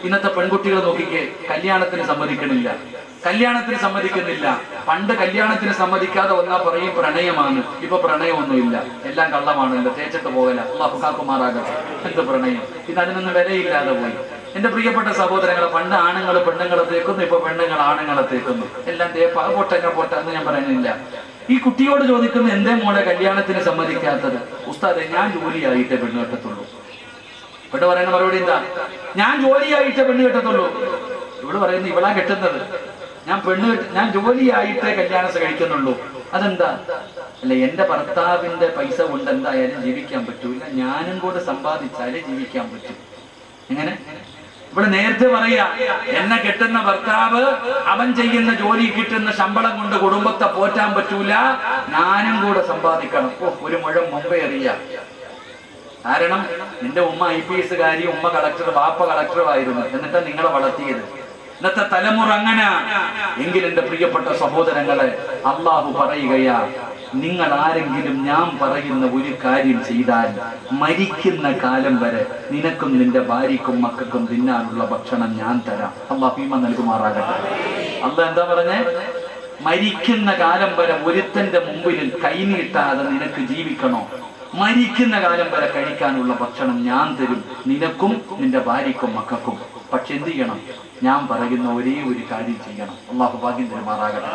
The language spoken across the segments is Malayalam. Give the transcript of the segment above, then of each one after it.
ഇന്നത്തെ പെൺകുട്ടികൾ നോക്കിക്കേ, കല്യാണത്തിന് സമ്മതിക്കണില്ല, കല്യാണത്തിന് സമ്മതിക്കുന്നില്ല. പണ്ട് കല്യാണത്തിന് സമ്മതിക്കാതെ വന്നാൽ പറയും പ്രണയമാണ്. ഇപ്പൊ പ്രണയമൊന്നുമില്ല, എല്ലാം കള്ളമാണല്ലോ, തേച്ചിട്ട് പോകല. അല്ലാഹു കാക്കുമാറാകട്ടെ. എന്ത് പ്രണയം? ഇന്ന് അതിനൊന്നും വിലയില്ലാതെ പോയി. എന്റെ പ്രിയപ്പെട്ട സഹോദരങ്ങളെ, പണ്ട് ആണുങ്ങൾ പെണ്ണുങ്ങളെ തേക്കുന്നു, ഇപ്പൊ പെണ്ണുങ്ങൾ ആണുങ്ങളെ തേക്കുന്നു. എല്ലാം തേപ്പ പൊട്ട എന്ന് ഞാൻ പറയുന്നില്ല. ഈ കുട്ടിയോട് ചോദിക്കുന്ന എന്തേ മോളെ കല്യാണത്തിന് സമ്മതിക്കാത്തത്? ഉസ്താദെ, ഞാൻ ജോലിയായിട്ടേ പെണ്ണ് കെട്ടത്തുള്ളൂ. ഇവിടെ പറയുന്ന മറുപടി എന്താ? ഞാൻ ജോലിയായിട്ടേ പെണ്ണ് കെട്ടത്തുള്ളൂ. ഇവിടെ പറയുന്നത് ഇവളാ കെട്ടുന്നത്. ഞാൻ ജോലിയായിട്ടേ കല്യാണം കഴിക്കുന്നുള്ളൂ. അതെന്താ? അല്ല, എന്റെ ഭർത്താവിന്റെ പൈസ കൊണ്ട് എന്തായാലും ജീവിക്കാൻ പറ്റൂല, ഞാനും കൂടെ സമ്പാദിച്ചാലേ ജീവിക്കാൻ പറ്റൂ. എങ്ങനെ? ഇവിടെ നേരത്തെ പറയാ, എന്നെ കെട്ടുന്ന ഭർത്താവ് അവൻ ചെയ്യുന്ന ജോലി കിട്ടുന്ന ശമ്പളം കൊണ്ട് കുടുംബത്തെ പോറ്റാൻ പറ്റൂല, ഞാനും കൂടെ സമ്പാദിക്കണം. ഒരു മുഴം മുമ്പേ അറിയാം. കാരണം നിന്റെ ഉമ്മ IPS കാരി, ഉമ്മ കളക്ടർ, വാപ്പ കളക്ടറും ആയിരുന്നു. എന്നിട്ടാ നിങ്ങളെ വളർത്തിയത്. ഇന്നത്തെ തലമുറ അങ്ങനെ. എങ്കിൽ എന്റെ പ്രിയപ്പെട്ട സഹോദരങ്ങളെ, അള്ളാഹു പറയുകയാ, നിങ്ങൾ ആരെങ്കിലും ഞാൻ പറയുന്ന ഒരു കാര്യം ചെയ്താൽ മരിക്കുന്ന കാലം വരെ നിനക്കും നിന്റെ ഭാര്യക്കും മക്കൾക്കും തിന്നാനുള്ള ഭക്ഷണം ഞാൻ തരാം. അള്ളാഹു ഈമാൻ നൽകുമാറാകട്ടെ. അള്ളാഹ് എന്താ പറഞ്ഞേ? മരിക്കുന്ന കാലം വരെ ഒരുത്തന്റെ മുമ്പിൽ കൈനീട്ടാതെ നിനക്ക് ജീവിക്കണോ? മരിക്കുന്ന കാലം വരെ കഴിക്കാനുള്ള ഭക്ഷണം ഞാൻ തരും, നിനക്കും നിന്റെ ഭാര്യക്കും മക്കൾക്കും. പക്ഷെ എന്ത് ചെയ്യണം? ഞാൻ പറയുന്ന ഒരേ ഒരു കാര്യം ചെയ്യണം. അള്ളാഹു ഭാഗ്യം തരുമാറാകട്ടെ.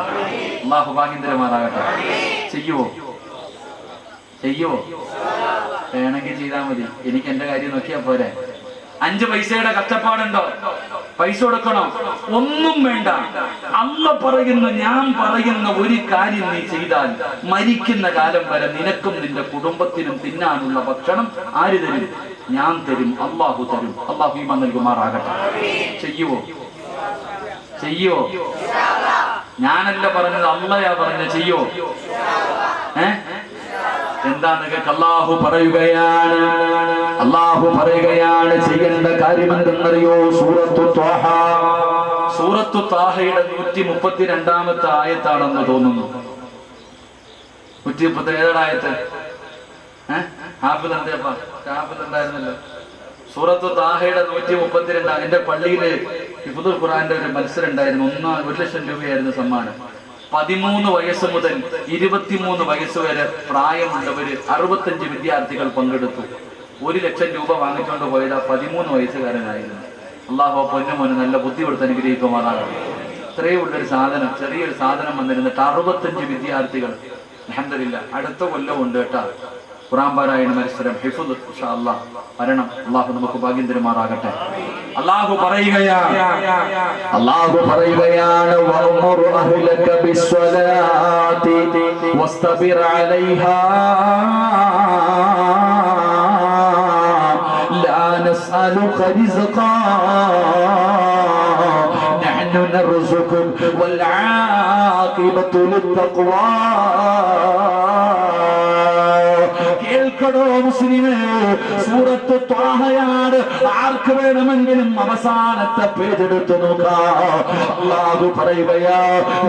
അള്ളാഹു ഭാഗ്യം തരുമാറാകട്ടെ. ചെയ്യുവോ? വേണമെങ്കിൽ ചെയ്താൽ മതി. എനിക്ക് എന്റെ കാര്യം നോക്കിയാ പോരെ. 5 പൈസയുടെ കഷ്ടപ്പാടുണ്ടോ? പൈസ കൊടുക്കണോ? ഒന്നും വേണ്ട. ഞാൻ പറയുന്ന ഒരു കാര്യം നീ ചെയ്താൽ മരിക്കുന്ന കാലം വരെ നിനക്കും നിന്റെ കുടുംബത്തിനും തിന്നാനുള്ള ഭക്ഷണം ആര് തരും? ഞാൻ തരും. അള്ളാഹു തരും. അള്ളാഹു ഈമാൻ നൽകുമാറാകട്ടെ. ചെയ്യുവോ? ഞാനല്ല പറഞ്ഞത്, അള്ളയാ പറഞ്ഞ. ചെയ്യോ? എന്താന്ന് അള്ളാഹു പറയുകയാണ് ചെയ്യേണ്ട കാര്യം എന്തെന്നറിയോ? സൂറത്തു ത്വാഹയുടെ 132-ാമത്തെ ആയത്താണെന്ന് തോന്നുന്നു. 137 ആയത്ത്. ഹാഫിദ് ഉണ്ടായിരുന്നല്ലോ. സൂറത്തു ത്വാഹയുടെ 132. എന്റെ പള്ളിയില് ഹിഫ്ദുൽ ഖുർആന്റെ ഒരു മത്സരം ഉണ്ടായിരുന്നു. 1,00,000 രൂപയായിരുന്നു സമ്മാനം. 13 വയസ്സ് മുതൽ 23 വയസ്സ് വരെ പ്രായമുള്ളവര് 65 വിദ്യാർത്ഥികൾ പങ്കെടുത്തു. 1,00,000 രൂപ വാങ്ങിച്ചുകൊണ്ട് പോയത് 13 വയസ്സുകാരനായിരുന്നു. അള്ളാഹു പൊന്നുമോന് നല്ല ബുദ്ധി കൊടുത്ത് അനുഗ്രഹിക്കുമാറാകട്ടെ. ഇത്രയേ ഉള്ളൊരു സാധനം, ചെറിയൊരു സാധനം വന്നിരുന്നിട്ട് 65 വിദ്യാർത്ഥികൾ. അൽഹംദുലില്ലാഹ്, അടുത്ത കൊല്ലം ഉണ്ട് കേട്ടാ ഖുർആൻ പാരായണ മത്സരം. ഹിഫ്ദ് ഇൻഷാ അല്ലാഹ് വരണം. അള്ളാഹു നമുക്ക് ഭാഗ്യം തരുമാറാകട്ടെ. അള്ളാഹു പറയുകയാണ് വഅ്മുർ അഹ്ലക ബിസ്സലാത്തി വസ്തബിർ അലൈഹാ ലാ നസ്അലുക റിസ്ഖാ നഹ്നു നർസുകുക വൽ ആഖിബത്തു ലിത്തഖ്വാ. കേൾക്കടോ മുസ്ലിമേ, സൂറത്ത് ത്വാഹയാണ്. ആർക്ക് വേണമെങ്കിലും അവസാനത്തെ പേജെടുത്ത് നോക്കാം. അല്ലാഹു പറയുകയാ,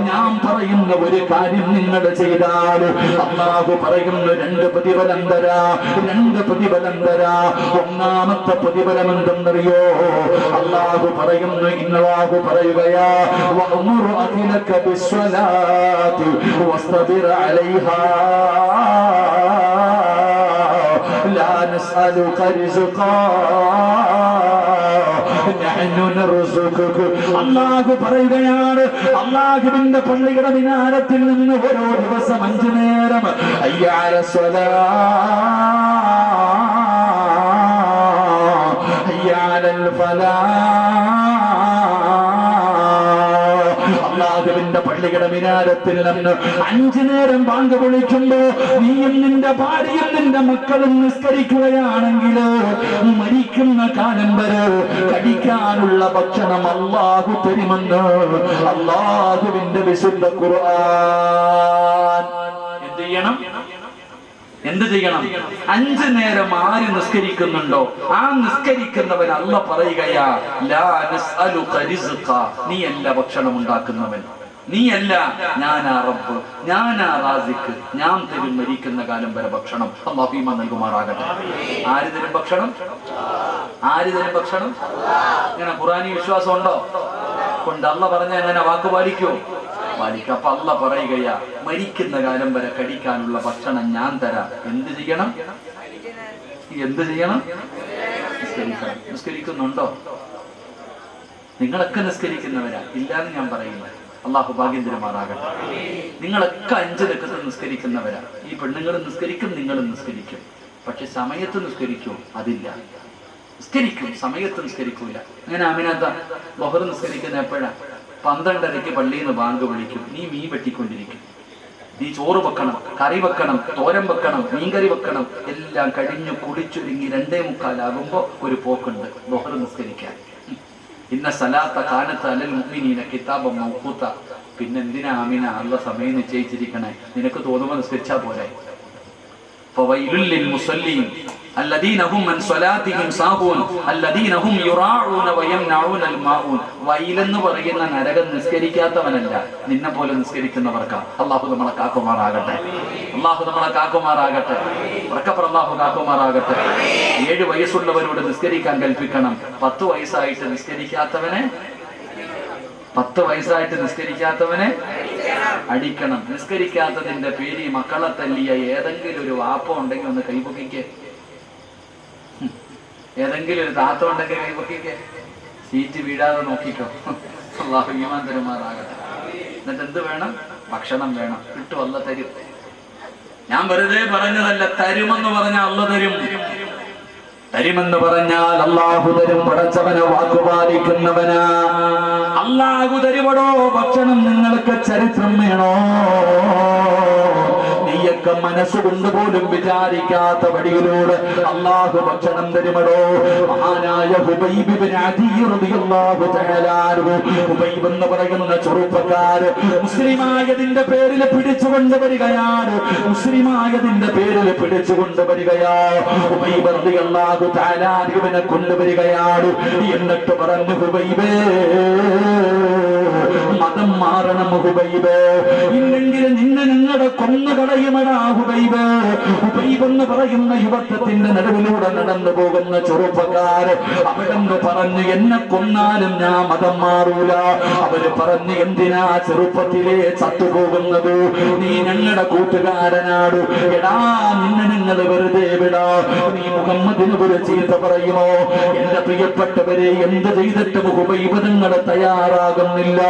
ഞാൻ പറയുന്ന ഒരു കാര്യം നിങ്ങൾ ചെയ്താൽ അല്ലാഹു പറയുന്ന 2 പ്രതിഫലം തരാ. ഒന്നാമത്തെ പ്രതിഫലം എന്തെന്നറിയോ? അല്ലാഹു പറയുകയാ, വഅ്മുർ അഹ്ലക ബിസ്സലാത്തി വസ്തബിർ അലൈഹാ لا نسألك رزقا نحن نرزقك. അല്ലാഹു പറയുകയാണ്, അല്ലാഹുവിന്റെ പള്ളിയുടെ മിനാരത്തിൽ നിന്ന് ഓരോ ദിവസം 5 നേരം ഹയ്യ അലസ്സലാ ഹയ്യ അലൽ ഫലാഹ്. അല്ലാഹുവിന്റെ പള്ളിയുടെ മിനാരത്തിൽ നിന്ന് 5 നേരം ബാങ്ക് വിളിക്കുമ്പോ നീയും നിന്റെ ഭാര്യയും നിന്റെ മക്കളും നിസ്കരിക്കുകയാണെങ്കിൽ മരിക്കുന്ന കാലം വരെ കഴിക്കാനുള്ള ഭക്ഷണം അല്ലാഹു തരുമെന്ന് അല്ലാഹുവിന്റെ വിശുദ്ധ ഖുർആൻ. എന്ത് ചെയ്യണം? 5 നേരം ആര് നിസ്കരിക്കുന്നുണ്ടോ ആ നിസ്കരിക്കുന്നവൻ അല്ലാഹു പറയുകയാ, ലാ നസ്അലുക റിസ്ഖാ, നീയല്ല ഭക്ഷണം ഉണ്ടാക്കുന്നവൻ, നീയല്ല, ഞാനാ റബ്ബ്, ഞാനാ റാസിഖ്, ഞാൻ തരും മരിക്കുന്ന കാലം വരെ ഭക്ഷണം. അല്ലാഹു ഈമാൻ നൽകുമാറാകട്ടെ. ആര് തരും ഭക്ഷണം? ആര് തരും ഭക്ഷണം? ഇങ്ങനെ ഖുർആനി വിശ്വാസം ഉണ്ടോ? കൊണ്ട് അല്ല പറഞ്ഞ എങ്ങനെ വാക്ക് പാലിക്കോ? പാലിക്കും. അപ്പൊ അല്ല പറയുകയാ, മരിക്കുന്ന കാലം വരെ കടിക്കാനുള്ള ഭക്ഷണം ഞാൻ തരാം. എന്ത് ചെയ്യണം? എന്ത് ചെയ്യണം? നിസ്കരിക്കണം. നിസ്കരിക്കുന്നുണ്ടോ? നിങ്ങളൊക്കെ നിസ്കരിക്കുന്നവരാ, ഇല്ലാന്ന് ഞാൻ പറയുന്നത്. അള്ളാഹു ഭാഗ്യം തരുമാറാകട്ടെ. നിങ്ങളൊക്കെ 5 രക്കത്ത് നിസ്കരിക്കുന്നവരാ. ഈ പെണ്ണുങ്ങൾ നിസ്കരിക്കും, നിങ്ങളും നിസ്കരിക്കും. പക്ഷെ സമയത്ത് നിസ്കരിക്കും, അതില്ല. നിസ്കരിക്കും, സമയത്ത് നിസ്കരിക്കൂല. അങ്ങനെ അമിനത്ത ബഹർ നിസ്കരിക്കുന്ന എപ്പോഴാ? 12:30 പള്ളിയിൽ നിന്ന് ബാങ്ക് വിളിക്കും. നീ മീൻ വെട്ടിക്കൊണ്ടിരിക്കും, നീ ചോറ് വെക്കണം, കറി വെക്കണം, തോരൻ വെക്കണം, മീൻകറി വെക്കണം. എല്ലാം കഴിഞ്ഞു കുളിച്ചൊരുങ്ങി 2:45 ഒരു പോക്കുണ്ട് ബഹർ നിസ്കരിക്കാൻ. ഇന്ന സലാത്ത കാനത്ത് അലൽ മുഅ്മിനീന കിതാബൻ മൗഖൂത. പിന്നെന്തിനാ ആമിന അള്ള സമയം നിശ്ചയിച്ചിരിക്കണേ? നിനക്ക് തോന്നുമ്പോൾ നിസ്കരിച്ചാ പോരെ. ഫവൈലുൽ ലിൽ മുസല്ലീൻ الذين هم من صلاتهم ساهون الذين هم يراعون ويمنعون الماعون. വൈലെന്ന് പറയുന്ന നരകം നിസ്കരിക്കാത്തവനല്ല, നിന്നെ പോലെ നിസ്കരിക്കുന്നവർക്കാ. അള്ളാഹു നമ്മളെ കാക്കുമാറാകട്ടെ. അള്ളാഹു നമ്മളെ കാക്കുമാറാകട്ടെ. അള്ളാഹു കാക്കുമാറാകട്ടെ. 7 വയസ്സുള്ളവരോട് നിസ്കരിക്കാൻ കൽപ്പിക്കണം. 10 വയസ്സായിട്ട് നിസ്കരിക്കാത്തവനെ 10 വയസ്സായിട്ട് നിസ്കരിക്കാത്തവനെ അടിക്കണം. നിസ്കരിക്കാത്തതിന്റെ പേര് മക്കളെ തല്ലിയ ഏതെങ്കിലും ഒരു വാപ്പ ഉണ്ടെങ്കിൽ ഒന്ന് കൈപൊക്കിക്ക്. ഏതെങ്കിലും ഒരു താത്ത ഉണ്ടെങ്കിൽ കൈപൊക്കിക്ക്. സീറ്റ് വീഴാതെ നോക്കിക്കോ. അള്ളാഹു ഈമാൻ തരുമാറാകട്ടെ. എന്നിട്ട് എന്ത് വേണം? ഭക്ഷണം വേണം. കിട്ടും, അല്ല തരും. ഞാൻ വെറുതെ പറഞ്ഞതല്ല, തരുമെന്ന് പറഞ്ഞാൽ അല്ല തരും. തരുമെന്ന് പറഞ്ഞാൽ അള്ളാഹു തരും. പടച്ചവനെ വാക്കുപാലിക്കുന്നവനാ. അള്ളാഹു തരുമടോ ഭക്ഷണം. നിങ്ങൾക്ക് ചരിത്രം വേണോ? നീയൊക്കെ മനസ്സുകൊണ്ട് പോലും വിചാരിക്കാത്ത വഴിയിലൂടെ അള്ളാഹു ഭക്ഷണം തരുമടോ. മഹാനായ ഹുബൈബ് ഇബ്നു അദി റളിയല്ലാഹു തആല അൻഹു, ഹുബൈബ് എന്ന് പറയുന്ന ചെറുപ്പക്കാര് മുസ്ലിമായതിന്റെ പേരിൽ പിടിച്ചുകൊണ്ട് വരികയാണ്. മുസ്ലിമായതിന്റെ പേരിൽ പിടിച്ചുകൊണ്ട് വരികയാ. ഹുബൈബ് റളിയല്ലാഹു തആല അൻഹുവിനെ കൊണ്ടുവരികയാണ്. എന്നിട്ട് പറഞ്ഞു, ഹുബൈബേ മതം മാറണം ഹുബൈബേ, ഇല്ലെങ്കിൽ നിന്നെ ഞങ്ങളുടെ കൊന്നുകളയുമടാ ഹുബൈബേ. ഹുബൈബ് എന്ന് പറയുന്ന യുവത്വത്തിന്റെ നടുവിലൂടെ നടന്നു പോകുന്ന ചെറുപ്പക്കാര് അവിടെന്ന് പറഞ്ഞു, എന്നെ കൊന്നാലും ഞാൻ മതം മാറൂല. അവര് പറഞ്ഞു, എന്തിനാ ചെറുപ്പത്തിലെ ചത്തുപോകുന്നത്? നീ ഞങ്ങളുടെ കൂട്ടുകാരനാട്. എടാ, നിന്നെ ഞങ്ങൾ വെറുതെ വിടാ. നീ മുഹമ്മദിന് ഒരു ചീത്ത പറയുമോ? എന്റെ പ്രിയപ്പെട്ടവരെ, എന്ത് ചെയ്തിട്ടും ഹുബൈബ് നിങ്ങൾ തയ്യാറാകുന്നില്ല.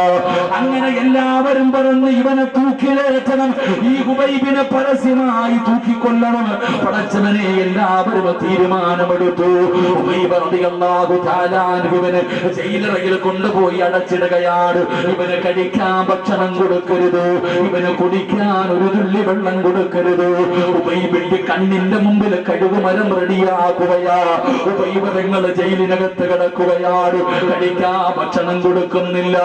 അങ്ങനെ എല്ലാവരും പറഞ്ഞു, ഇവനെ തൂക്കിലേറ്റണം, ഈ ഹുബൈബിനെ പരസ്യമായി തൂക്കിക്കൊല്ലണം. പടച്ചവനെ എല്ലാവരും തീരുമാനമെടുത്തു. ഹുബൈബ് റളിയല്ലാഹു തആല അൻഹുവിനെ ജയിലറയിൽ കൊണ്ടുപോയി അടച്ചിടുകയാണ്. ഇവന് കഴിക്കാൻ ഭക്ഷണം കൊടുക്കരുത്, ഇവന് കുടിക്കാൻ ഒരു തുള്ളി വെള്ളം കൊടുക്കരുത്. ഹുബൈബിന്റെ കണ്ണിന്റെ മുമ്പിൽ കഴുകുമരം റെഡിയാക്കുകയാ. ഹുബൈബ് തങ്ങൾ ജയിലിനകത്ത് കിടക്കുകയാണ്. കഴിക്കാൻ ഭക്ഷണം കൊടുക്കുന്നില്ല,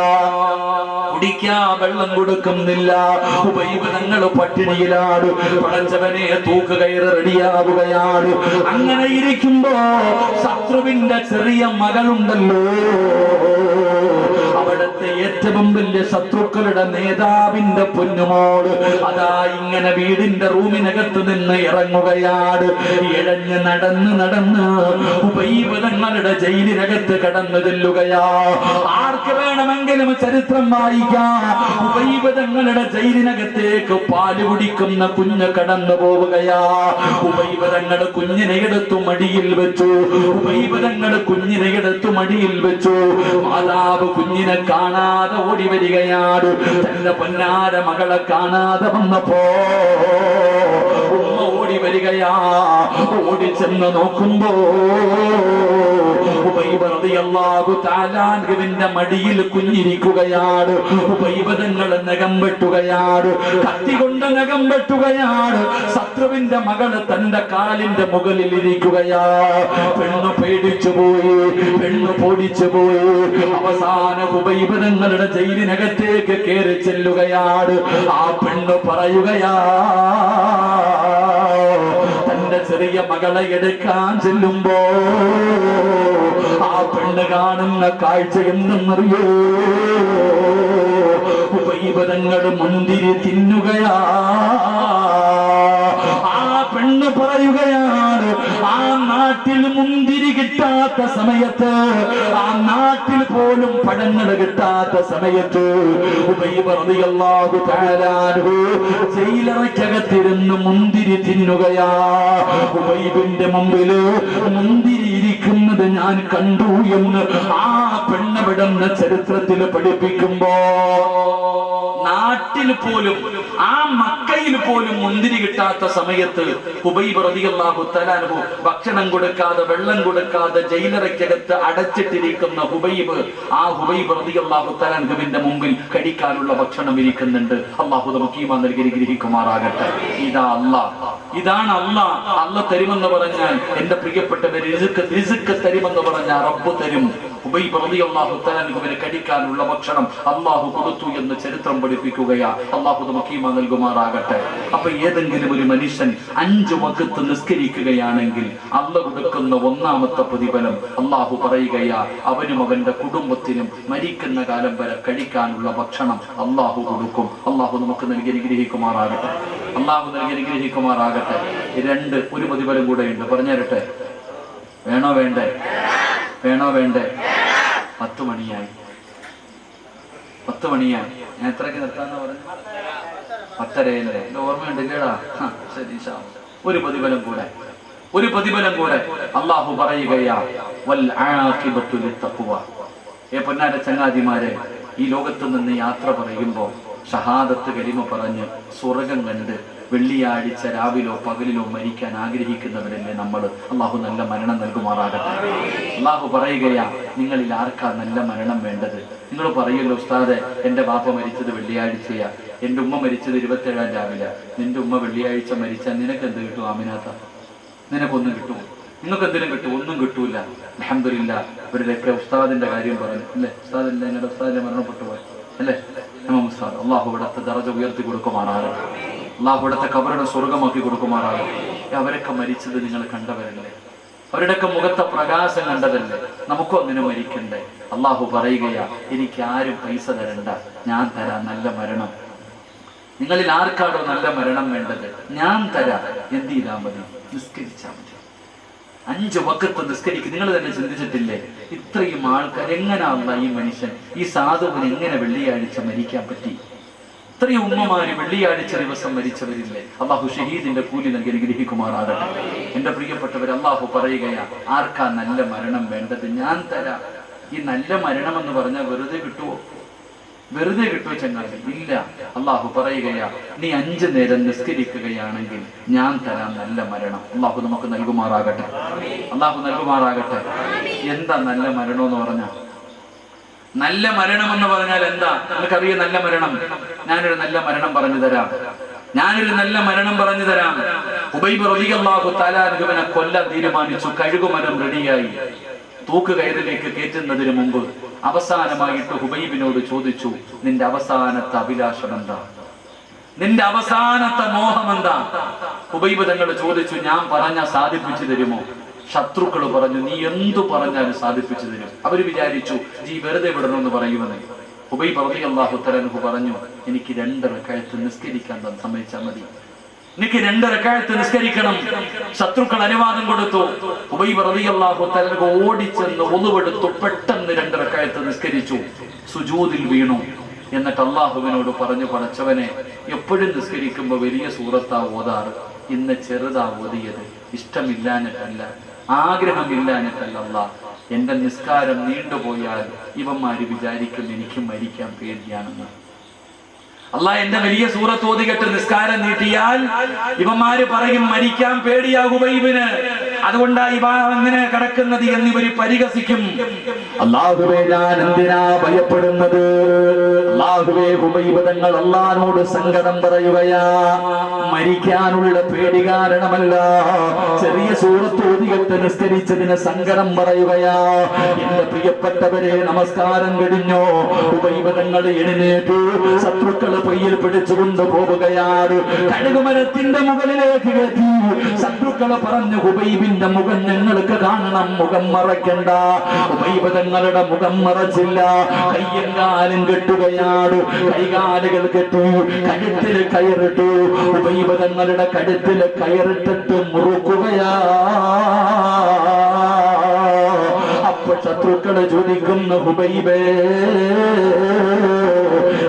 കുടിക്കാൻ വെള്ളം കൊടുക്കുന്നില്ല. ഹുബൈബ് തങ്ങൾ പട്ടിണിയിലാണ്. പടച്ചവനെ തൂക്കുകയറ് റെഡിയാവുകയാണ്. അങ്ങനെ ഇരിക്കുമ്പോ ശത്രുവിന്റെ ചെറിയ മകളുണ്ടല്ലോ, അവിടുത്തെ ഏറ്റവും വലിയ ശത്രുക്കളുടെ നേതാവിന്റെ പൊന്നുമോള് അതാ ഇങ്ങനെ വീടിന്റെ റൂമിനകത്ത് നിന്ന് ഇറങ്ങുകയാണ്. ഇഴഞ്ഞ് നടന്ന് നടന്ന് ഹുബൈബ് തങ്ങളുടെ ജയിലിനകത്ത് കടന്നു ചെല്ലുകയാ. ആർക്ക് വേണമെങ്കിലും ചരിത്രം വായിക്കാം. ഹുബൈബ് തങ്ങളുടെ ജയിലിനകത്തേക്ക് പാല് കുടിക്കുന്ന കുഞ്ഞ് കടന്നു പോവുകയാ. ഹുബൈബ് തങ്ങൾ കുഞ്ഞിനെ എടുത്തു മടിയിൽ വെച്ചു. ഹുബൈബ് തങ്ങൾ കുഞ്ഞിനെ എടുത്തു മടിയിൽ വെച്ചു. മാതാവ് കുഞ്ഞിനെ കാണാതെ ഓടി വരികയാണ്. തന്റെ പൊന്നാര മകളെ കാണാതെ വന്നപ്പോ ഉമ്മ ഓടി വരികയാ. ഓടി ചെന്ന് നോക്കുമ്പോ ഹുബൈബ് റളിയല്ലാഹു തആല അൻഹുവിന്റെ മടിയിൽ കുഞ്ഞിരിക്കുകയാണ്. ഹുബൈബ് തങ്ങൾ നഖം വെട്ടുകയാണ്, കത്തി കൊണ്ട് നഖം വെട്ടുകയാണ്. ശത്രുവിന്റെ മകള് തന്റെ കാലിന്റെ മുകളിൽ ഇരിക്കുകയാ. പെണ്ണ് പേടിച്ചു പോയി, പെണ്ണ് പൊടിച്ചു പോയി. അവസാന ഹുബൈബ് തങ്ങളുടെ ജയിലിനകത്തേക്ക് കയറി ചെല്ലുകയാണ്. ആ പെണ്ണ് പറയുകയാ, തന്റെ ചെറിയ മകളെ എടുക്കാൻ ചെല്ലുമ്പോ ആ പെണ്ണ് കാണുന്ന കാഴ്ച എന്തെന്നറിയോ? ഹുബൈബ് തങ്ങൾ മുന്തിരി തിന്നുകയാ. ആ പെണ്ണ് പറയുകയാണ്, ആ നാട്ടിൽ നാട്ടിൽ മുന്തിരി കിട്ടാത്ത സമയത്ത്, ആ നാട്ടിൽ പോലും പഴങ്ങൾ കിട്ടാത്ത സമയത്ത് ഉബൈബ് റളിയല്ലാഹു തആല അൻഹു ജയിലറയ്ക്കകത്തിരുന്ന് മുന്തിരി തിന്നുകയാ. ഉബൈബിന്റെ മുമ്പില് മുന്തിരി ഇരിക്കുന്നത് ഞാൻ കണ്ടു എന്ന് ആ പെണ്ണവിടുന്ന ചരിത്രത്തിൽ പഠിപ്പിക്കുമ്പോ, നാട്ടിൽ പോലും ആ മക്കയിൽ പോലും മുന്തിരി കിട്ടാത്ത സമയത്ത് ഹുബൈബ് റളിയല്ലാഹു തആല അൻഹു ഭക്ഷണം കൊടുക്കാതെ വെള്ളം കൊടുക്കാതെ ജയിലറയ്ക്കകത്ത് അടച്ചിട്ടിരിക്കുന്ന ഹുബൈബ്, ആ ഹുബൈബ് റളിയല്ലാഹു തആല അൻഹുവിന്റെ മുമ്പിൽ കഴിക്കാനുള്ള ഭക്ഷണം ഇരിക്കുന്നുണ്ട്. അല്ലാഹു നമുക്ക് ഈമാൻ നൽകി അനുഗ്രഹിക്കുമാറാകട്ടെ. ഇതാ അല്ലാഹ്, ഇതാണ് അല്ലാഹ്. അല്ലാഹ് തരുമെന്ന് പറഞ്ഞാൽ എന്റെ പ്രിയപ്പെട്ടവർ റിസ്ക് തരുമെന്ന് പറഞ്ഞാൽ റബ്ബ് തരും. ഹുബൈബ് റളിയല്ലാഹു തആല അൻഹുവിന് കഴിക്കാനുള്ള ഭക്ഷണം അല്ലാഹു കൊടുത്തു എന്ന് ചരിത്രം പഠിപ്പിക്കുകയാ. അല്ലാഹു നമുക്ക് ഈമാൻ നൽകുമാറാകട്ടെ. അപ്പൊ ഏതെങ്കിലും ഒരു മനുഷ്യൻ 5 വഖത്ത് നിസ്കരിക്കുകയാണെങ്കിൽ അല്ലാഹു കൊടുക്കുന്ന ഒന്നാമത്തെ പ്രതിഫലം അല്ലാഹു പറയുകയാ, അവനും അവന്റെ കുടുംബത്തിനും മരിക്കുന്ന കാലം വരെ കഴിക്കാനുള്ള ഭക്ഷണം അല്ലാഹു കൊടുക്കും. അല്ലാഹു നമുക്ക് നൽകി അനുഗ്രഹിക്കുമാറാകട്ടെ. അല്ലാഹു നൽകി അനുഗ്രഹിക്കുമാറാകട്ടെ. 2 ഒരു പ്രതിഫലം കൂടെ ഉണ്ട്, പറഞ്ഞു തരട്ടെ? വേണോ വേണ്ടേ? വേണോ വേണ്ടേ? 10 മണിയായി. 10 മണിയായി. ഞാൻ എത്രയ്ക്ക് നിർത്താന്ന് പറഞ്ഞു? 10:30. എന്റെ ഓർമ്മയുണ്ടില്ലേടാ? ശരി. ഒരു പ്രതിഫലം കൂടെ, ഒരു പ്രതിഫലം കൂടെ. അല്ലാഹു പറയുകയാ, വൽ ആഖിബത്തു ലിത്തഖ്വ. പൊന്നാര ചങ്ങാതിമാരെ, ഈ ലോകത്ത് നിന്ന് യാത്ര പറയുമ്പോ ഷഹാദത്ത് കലിമ പറഞ്ഞ് സ്വർഗം കണ്ട് വെള്ളിയാഴ്ച രാവിലോ പകലിലോ മരിക്കാൻ ആഗ്രഹിക്കുന്നവരല്ലേ നമ്മൾ? അല്ലാഹു നല്ല മരണം നൽകുമാറാകട്ടെ. അല്ലാഹു പറയുകയാ, നിങ്ങളിൽ ആർക്കാ നല്ല മരണം വേണ്ടത്? നിങ്ങൾ പറയുമല്ലോ, ഉസ്താദെ എന്റെ ബാപ്പ മരിച്ചത് വെള്ളിയാഴ്ചയാ, എന്റെ ഉമ്മ മരിച്ചത് 27-ാം രാവിലെ. നിന്റെ ഉമ്മ വെള്ളിയാഴ്ച മരിച്ചാൽ നിനക്ക് എന്ത് കിട്ടും ആമിനാത്ത? നിനക്കൊന്നും കിട്ടുമോ? നിങ്ങൾക്ക് എന്തിനും കിട്ടും? ഒന്നും കിട്ടൂല. അൽഹംദുലില്ലാഹ്. ഇവരുടെയൊക്കെ ഉസ്താദിന്റെ കാര്യം പറഞ്ഞു അല്ലേ? ഉസ്താദിന്റെ ഞങ്ങളുടെ ഉസ്താദിനെ മരണപ്പെട്ടു പോയി അല്ലേ? ഉസ്താദ്, അല്ലാഹു ഇവിടുത്തെ ദറജ ഉയർത്തി കൊടുക്കുമാറാകട്ടെ. അല്ലാഹു ഇവിടുത്തെ ഖബറിനെ സ്വർഗമാക്കി കൊടുക്കുമാറാകട്ടെ. അവരൊക്കെ മരിച്ചത് നിങ്ങൾ കണ്ടവരല്ലേ? അവരുടെയൊക്കെ മുഖത്തെ പ്രകാശം കണ്ടതല്ലേ? നമുക്കും അങ്ങനെ മരിക്കണ്ടേ? അല്ലാഹു പറയുകയാ, എനിക്ക് ആരും പൈസ തരണ്ട, ഞാൻ തരാം നല്ല മരണം. നിങ്ങളിൽ ആർക്കാണോ നല്ല മരണം വേണ്ടത്? ഞാൻ തരാം. എന്ത് ചെയ്താൽ മതി? നിസ്കരിച്ചാൽ മതി. 5 വഖത്ത് നിസ്കരിക്കും. നിങ്ങൾ തന്നെ ചിന്തിച്ചിട്ടില്ലേ? ഇത്രയും ആൾക്കാർ എങ്ങനെയാണല്ല ഈ മനുഷ്യൻ, ഈ സാധുവിന് എങ്ങനെ വെള്ളിയാഴ്ച മരിക്കാൻ പറ്റി? ഇത്രയും ഉമ്മമാര് വെള്ളിയാഴ്ച ദിവസം മരിച്ചവരില്ലേ? അല്ലാഹു ഷഹീദിന്റെ കൂലി നൽകി അനുഗ്രഹിക്കുമാറാകട്ടെ. എന്റെ പ്രിയപ്പെട്ടവർ, അല്ലാഹു പറയുകയാ, ആർക്കാ നല്ല മരണം വേണ്ടത്? ഞാൻ തരാം. ഈ നല്ല മരണം എന്ന് പറഞ്ഞാൽ വെറുതെ കിട്ടുവോ? വെറുതെ കിട്ടുമോ ചങ്ങാതി? ഇല്ല. അല്ലാഹു പറയുകയാ, നീ 5 നേരം നിസ്കരിക്കുകയാണെങ്കിൽ ഞാൻ തരാം നല്ല മരണം. അല്ലാഹു നമുക്ക് നൽകുമാറാകട്ടെ. അല്ലാഹു നൽകുമാറാകട്ടെ. എന്താ നല്ല മരണം എന്ന് പറഞ്ഞാൽ? നല്ല മരണം എന്ന് പറഞ്ഞാൽ എന്താ? നിനക്കറിയാം നല്ല മരണം? ഞാനൊരു നല്ല മരണം പറഞ്ഞു തരാം. ഹുബൈബ് റളിയല്ലാഹു തആല അൻഹുവിനെ കൊല്ലാൻ തീരുമാനിച്ചു. കഴുകുമരം റെഡിയായി. തൂക്കുകയറിലേക്ക് കയറ്റുന്നതിന് മുമ്പ് അവസാനമായിട്ട് ഹുബൈബിനോട് ചോദിച്ചു, നിന്റെ അവസാനത്തെ അഭിലാഷം എന്താ? നിന്റെ അവസാനത്തെ മോഹം എന്താ? ഹുബൈബ് തങ്ങൾ ചോദിച്ചു, ഞാൻ പറഞ്ഞാൽ സാധിപ്പിച്ചു തരുമോ? ശത്രുക്കൾ പറഞ്ഞു, നീ എന്തു പറഞ്ഞാലും സാധിപ്പിച്ചു തരും. അവര് വിചാരിച്ചു നീ വെറുതെ വിടണമെന്ന് പറയുമെന്ന്. ഹുബൈബ് റളിയല്ലാഹു തആല അൻഹു പറഞ്ഞു, എനിക്ക് 2 റക്അത്ത് നിസ്കരിക്കാൻ സമ്മതിച്ചാൽ മതി. എനിക്ക് 2 റക്അത്ത് നിസ്കരിക്കണം. ശത്രുക്കൾ അനുവാദം കൊടുത്തു. ഹുബൈബ് റളിയല്ലാഹു തആല അൻഹു ഓടിച്ചെന്ന് ഒന്നുവെടുത്തു പെട്ടെന്ന് 2 റക്അത്ത് നിസ്കരിച്ചു. സുജൂദിൽ വീണു. എന്നിട്ട് അള്ളാഹുവിനോട് പറഞ്ഞു, പടച്ചവനെ, എപ്പോഴും നിസ്കരിക്കുമ്പോൾ വലിയ സൂറത്താ ഓതാറ്, ഇന്ന് ചെറുതാ ഓതിയത്. ഇഷ്ടമില്ലാഞ്ഞിട്ടല്ല, ആഗ്രഹമില്ലാഞ്ഞിട്ടല്ല. അല്ലാഹ്, എന്റെ നിസ്കാരം നീണ്ടുപോയാൽ ഇവന്മാര് വിചാരിക്കും എനിക്ക് മരിക്കാൻ പേടിയാണെന്ന്. അല്ലാഹ്, എന്റെ വലിയ സൂറത്ത് ഓതികെട്ട് നിസ്കാരം നീട്ടിയാൽ ഇവന്മാര് പറയും മരിക്കാൻ പേടിയാ ഹുബൈബിന്, അതുകൊണ്ടാ ഇവ അങ്ങനെ കിടക്കുന്നത് എന്നിവര് പരിഹസിക്കും. അല്ലാഹുവേ, ഞാൻ എന്തിനാ ഭയപ്പെടുന്നത്? അല്ലാഹുവേ, ഹുബൈബ് തങ്ങൾ അല്ലാഹുവോട് സങ്കടം പറയുകയാ. മരിക്കാനുള്ള പേടി കാരണമല്ല, ചെറിയ സൂറത്ത് ഓതികെട്ട് നിസ്കരിച്ചതിന് സങ്കടം പറയുകയാ. എന്റെ പ്രിയപ്പെട്ടവരെ, നമസ്കാരം കഴിഞ്ഞോ? ഹുബൈബ് തങ്ങൾ എഴുന്നേറ്റു. ശത്രുക്കൾ പൊയ്യിൽ പിടിച്ചുകൊണ്ട് പോവുകയാണ്. കഴുകുമരത്തിന്റെ മുകളിലേക്ക് കയറ്റി. ശത്രുക്കളെ പറഞ്ഞു, ഹുബൈബിന്റെ മുഖം ഞങ്ങൾക്ക് കാണണം, മുഖം മറയ്ക്കണ്ട. ഹുബൈബ് തങ്ങളുടെ മുഖം മറച്ചില്ല. കയ്യും കാലും കെട്ടുകയാണ്. കൈകാലുകൾ കെട്ടി, കഴുത്തിൽ കയറിട്ടു. ഹുബൈബ് തങ്ങളുടെ കഴുത്തിൽ കയറിട്ടിട്ട് മുറുക്കുകയാ. ശത്രുക്കളെ ചോദിക്കുന്ന ഹുബൈബേ,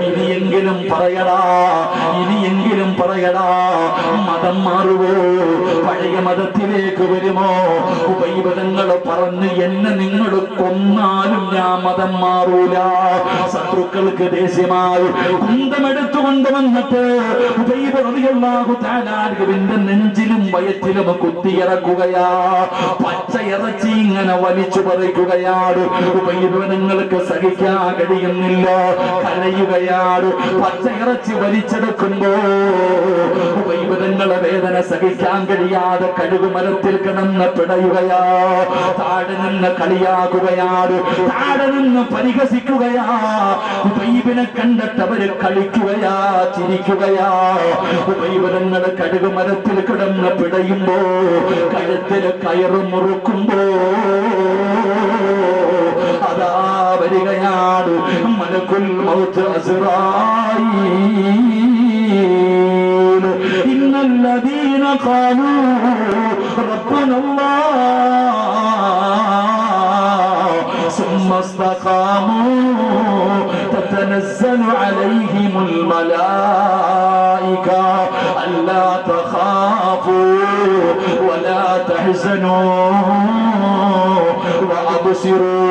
ഇനിയെങ്കിലും പറയടാ, ഇനിയെങ്കിലും പറയടാ, മതം മാറുവോ, പഴയ മതത്തിലേക്ക് വരുമോ? ഹുബൈബ് തങ്ങൾ പറഞ്ഞു, എന്നെ നിങ്ങൾ കൊന്നാലും ഞാൻ മതം മാറൂല. ശത്രുക്കൾക്ക് ദേഷ്യമായി കുന്തമെടുത്തുകൊണ്ട് വന്നിട്ട് ഹുബൈബ് റളിയല്ലാഹു തആല അൻഹുവിന്റെ നെഞ്ചിലും വയറ്റിലും കുത്തിയിറക്കുകയാ. പച്ച ഇറച്ചി ഇങ്ങനെ വലിച്ചു പറിക്കുകയാണ്. ഹുബൈബ് തങ്ങൾക്ക് സഹിക്കാൻ കഴിയുന്നില്ല, കരയുകയാണ്. പച്ച ഇറച്ചി വലിച്ചെടുക്കുമ്പോ ഹുബൈബ് തങ്ങളെ വേദന സഹിക്കാൻ കഴിയാതെ കഴുകുമരത്തിൽ കിടന്ന് പിടയുകയാ. താഴെ നിന്ന് കളിയാക്കുകയാണ്, താഴെ നിന്ന് പരിഹസിക്കുകയാ. ഹുബൈബിനെ കണ്ടിട്ട് അവര് കളിക്കുകയാ, ചിരിക്കുകയാ. ഹുബൈബ് തങ്ങൾ കഴുകുമരത്തിൽ കിടന്ന് പിടയുമ്പോ, കഴുത്തില് കയറ് മുറുക്കുമ്പോ അതാ വരികയാണ് മലക്കുൽ മൗത്ത് അസ്റായീൽ. ഇന്നല്ലദീന ഖാലൂ റബ്ബുനല്ലാഹ് സുമ്മ ഇസ്തഖാമൂ തതനസ്സലു അലൈഹിമുൽ മലായിക അല്ലാ തഖാഫൂ വലാ തഹ്സനൂ وأبصروا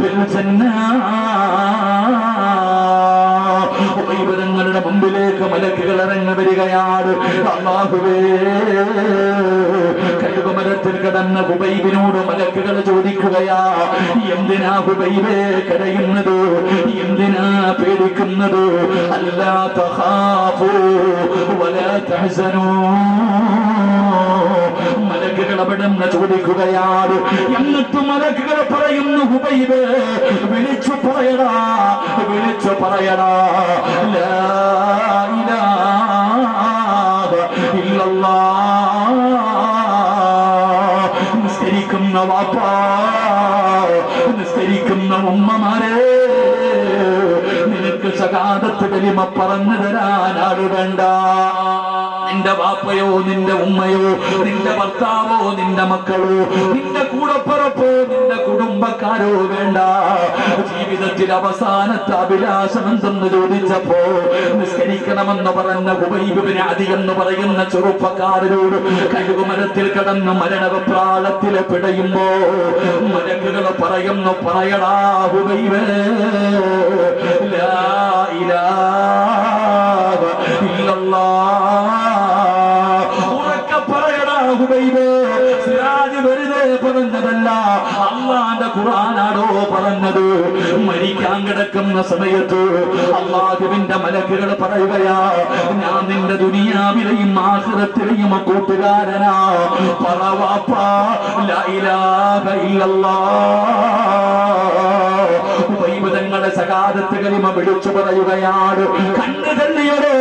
بالجنة. തങ്ങളുടെ മുമ്പിലേക്ക് മലക്കുകൾ ഇറങ്ങി വരികയാണ്. അല്ലാഹുവേ, കഴുകുമരത്തിൽ കിടന്ന ഹുബൈബിനോട് മലക്കുകൾ ചോദിക്കുകയാ, എന്തിനാ ഹുബൈബേ കരയുന്നത്, എന്തിനാ പേടിക്കുന്നത്? അല്ലാ തഖാഫൂ വലാ തഹ്സനൂ. മലക്കുകൾ അവിടുന്ന് ചോദിക്കുകയാണ്. എന്നിട്ട് മലക്കുകൾ പറയുന്നു, ഹുബൈബേ വിളിച്ചു പറയടാ, വിളിച്ചു പറയടാ, ലാ ഇലാഹ ഇല്ലല്ലാഹ്. നിസ്കരിക്കുന്ന വാപ്പാ, നിസ്കരിക്കുന്ന ഉമ്മമാരെ, നിനക്ക് ശഹാദത്ത് കലിമ പറഞ്ഞു തരാൻ ആള് വേണ്ട. നിന്റെ വാപ്പയോ, നിന്റെ ഉമ്മയോ, നിന്റെ ഭർത്താവോ, നിന്റെ മക്കളോ, നിന്റെ കൂടപ്പിറപ്പോ, നിന്റെ കുടുംബക്കാരോ വേണ്ട. ജീവിതത്തിൽ അവസാനത്തെ അഭിലാഷം എന്തെന്ന് ചോദിച്ചപ്പോ നിസ്കരിക്കണമെന്ന് പറഞ്ഞ ഹുബൈബ് ഇബ്നു അദി എന്ന് പറയുന്ന ചെറുപ്പക്കാരനോട് കഴുകുമരത്തിൽ കിടന്ന് മരണപ്രാളത്തിൽ പിടയുമ്പോ മലക്കുകൾ പറയുന്നു, പറയടാ ഹുബൈബേ, ലാ ഇലാഹ ഇല്ലല്ലാഹ്. സിറാജ് വെറുതെ പറഞ്ഞതല്ല, അല്ലാഹുവിന്റെ ഖുർആനാണോ പറഞ്ഞത്. മരിക്കാൻ കിടക്കുന്ന സമയത്ത് അല്ലാഹുവിന്റെ മലക്കുകൾ പറയുകയാ, ഞാൻ നിന്റെ ദുനിയാവിലെയും ആഖിറത്തിലെയും കൂട്ടുകാരനാ. പറ വാപ്പാ, ലാ ഇലാഹ ഇല്ലല്ലാഹ്. ഹുബൈബ് തങ്ങളെ ശഹാദത്ത് കലിമ വിളിച്ചു പറയുകയാണ്. കണ്ണു തള്ളിയതോ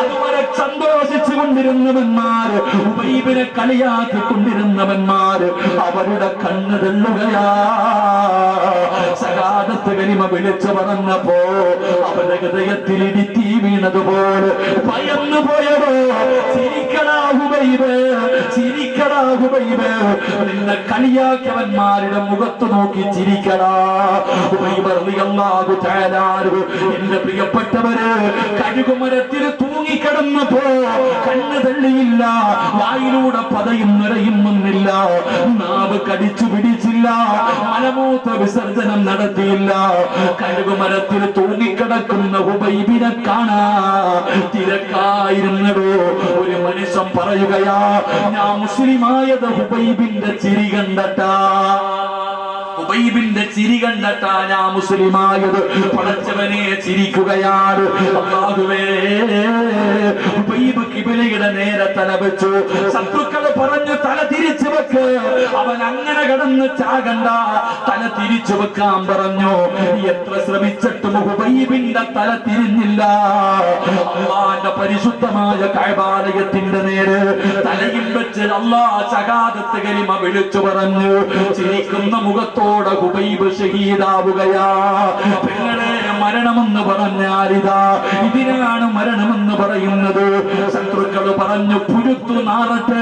അതുവരെ സന്തോഷിച്ചു കൊണ്ടിരുന്നവന്മാര്, ഹുബൈബിനെ കളിയാക്കിക്കൊണ്ടിരുന്നവന്മാര്, അവരുടെ കണ്ണ് തള്ളുകയാ. ശഹാദത്ത് കലിമ വിളിച്ചു പറഞ്ഞപ്പോ അവരുടെ ഹൃദയത്തിൽ ഇടിത്തി വീണതുപോലെ ഭയന്നു പോയതോ. ചിരിക്കടാ ഹുബൈബ്, ചിരിക്കടാ ഹുബൈബ്, നിന്നെ കളിയാക്കിയവന്മാരുടെ മുഖത്ത് നോക്കി ചിരിക്കടാ. ഹുബൈബ് റളിയല്ലാഹു തആല അൻഹു, എന്റെ പ്രിയപ്പെട്ടവര്, കഴുകുമരത്തിൽ തൂങ്ങിക്കിടന്നപ്പോ കണ്ണ് തള്ളിയില്ല, വായിലൂടെ പതയും നിറയും വന്നില്ല, നാവ് കടിച്ചു പിടിച്ചില്ല, മലമൂത്ര വിസർജനം നടത്തിയില്ല. കഴുകുമരത്തിൽ തൂങ്ങിക്കിടക്കുന്ന ഹുബൈബിനെ കാണാ തിരക്കായിരുന്നതോ. ഒരു മനുഷ്യൻ പറയുകയാ, ഞാൻ മുസ്ലിമായത് ഹുബൈബിന്റെ ചിരി കണ്ടട്ടാ, ഹുബൈബിന്റെ ചിരി കണ്ടട്ടാ ഞാൻ മുസ്ലിമായത്. പടച്ചവനെ ചിരിക്കുകയാണ്. അല്ലാഹുവേ, ഹുബൈബ് ഖിബലയുടെ നേരെ തല വെച്ചു. ശത്രുക്കൾ പറഞ്ഞു, തല തിരിച്ചു വെക്ക്, അവൻ അങ്ങനെ കിടന്ന് ചാകണ്ട, തല തിരിച്ചു വെക്കാൻ പറഞ്ഞു. എത്ര ശ്രമിച്ചിട്ടും ഹുബൈബിന്റെ തല തിരിഞ്ഞില്ല. അല്ലാഹുവിന്റെ പരിശുദ്ധമായ കഅബാലയത്തിന്റെ നേരെ തലയിൽ വെച്ച് അല്ലാഹ് ശഹാദത്ത് കലിമ വിളിച്ചു പറഞ്ഞു. ചിരിക്കുന്ന മുഖത്തോടെ ഹുബൈബ് ഷഹീദാവുകയാ. പെങ്ങളെ, മരണമെന്ന് പറഞ്ഞാൽ ഇതാ, ഇതിനാണ് മരണമെന്ന് പറയുന്നത്. ശത്രുക്കൾ പറഞ്ഞു, പുരുത്തു നാറട്ടെ,